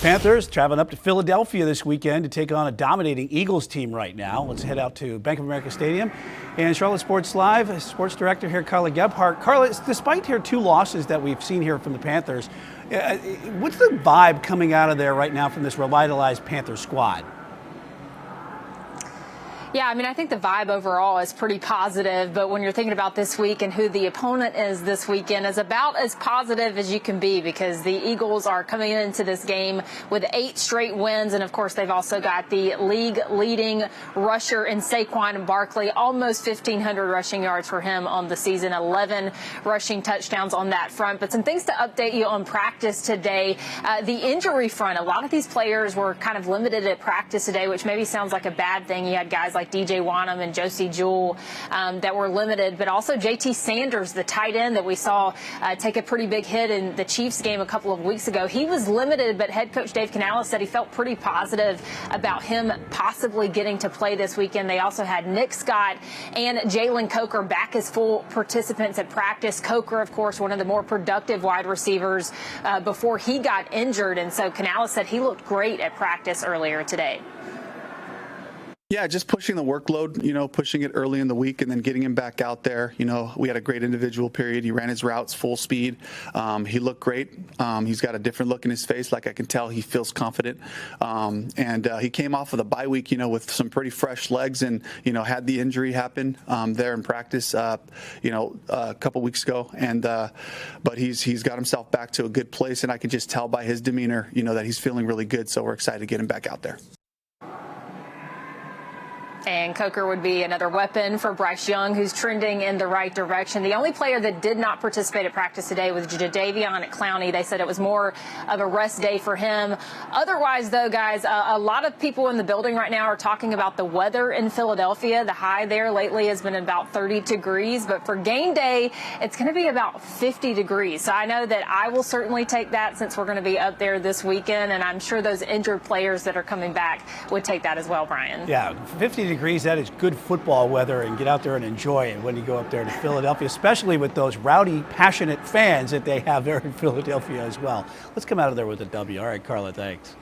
Panthers traveling up to Philadelphia this weekend to take on a dominating Eagles team right now. Let's head out to Bank of America Stadium. And Charlotte Sports Live, sports director here, Carla Gebhardt. Carla, despite here 2 losses that we've seen here from the Panthers, what's the vibe coming out of there right now from this revitalized Panther squad? Yeah, I mean, I think the vibe overall is pretty positive, but when you're thinking about this week and who the opponent is this weekend is about as positive as you can be, because the Eagles are coming into this game with 8 straight wins, and of course they've also got the league leading rusher in Saquon Barkley, almost 1,500 rushing yards for him on the season, 11 rushing touchdowns on that front. But some things to update you on practice today. The injury front, a lot of these players were kind of limited at practice today, which maybe sounds like a bad thing. You had guys like DJ Wanham and Josie Jewell that were limited, but also JT Sanders, the tight end that we saw take a pretty big hit in the Chiefs game a couple of weeks ago. He was limited, but head coach Dave Canales said he felt pretty positive about him possibly getting to play this weekend. They also had Nick Scott and Jalen Coker back as full participants at practice. Coker, of course, one of the more productive wide receivers before he got injured, and so Canales said he looked great at practice earlier today. Yeah, just pushing the workload, pushing it early in the week and then getting him back out there. We had a great individual period. He ran his routes full speed. He looked great. He's got a different look in his face. Like I can tell he feels confident. And he came off of the bye week, with some pretty fresh legs and, had the injury happen there in practice, a couple weeks ago. And but he's got himself back to a good place. And I can just tell by his demeanor, that he's feeling really good. So we're excited to get him back out there. And Coker would be another weapon for Bryce Young, who's trending in the right direction. The only player that did not participate at practice today was Jadeveon Clowney. They said it was more of a rest day for him. Otherwise, though, guys, a lot of people in the building right now are talking about the weather in Philadelphia. The high there lately has been about 30 degrees, but for game day, it's going to be about 50 degrees. So I know that I will certainly take that since we're going to be up there this weekend, and I'm sure those injured players that are coming back would take that as well, Brian. Yeah, 50 degrees, that is good football weather, and get out there and enjoy it when you go up there to Philadelphia, especially with those rowdy, passionate fans that they have there in Philadelphia as well. Let's come out of there with a W. All right, Carla, thanks.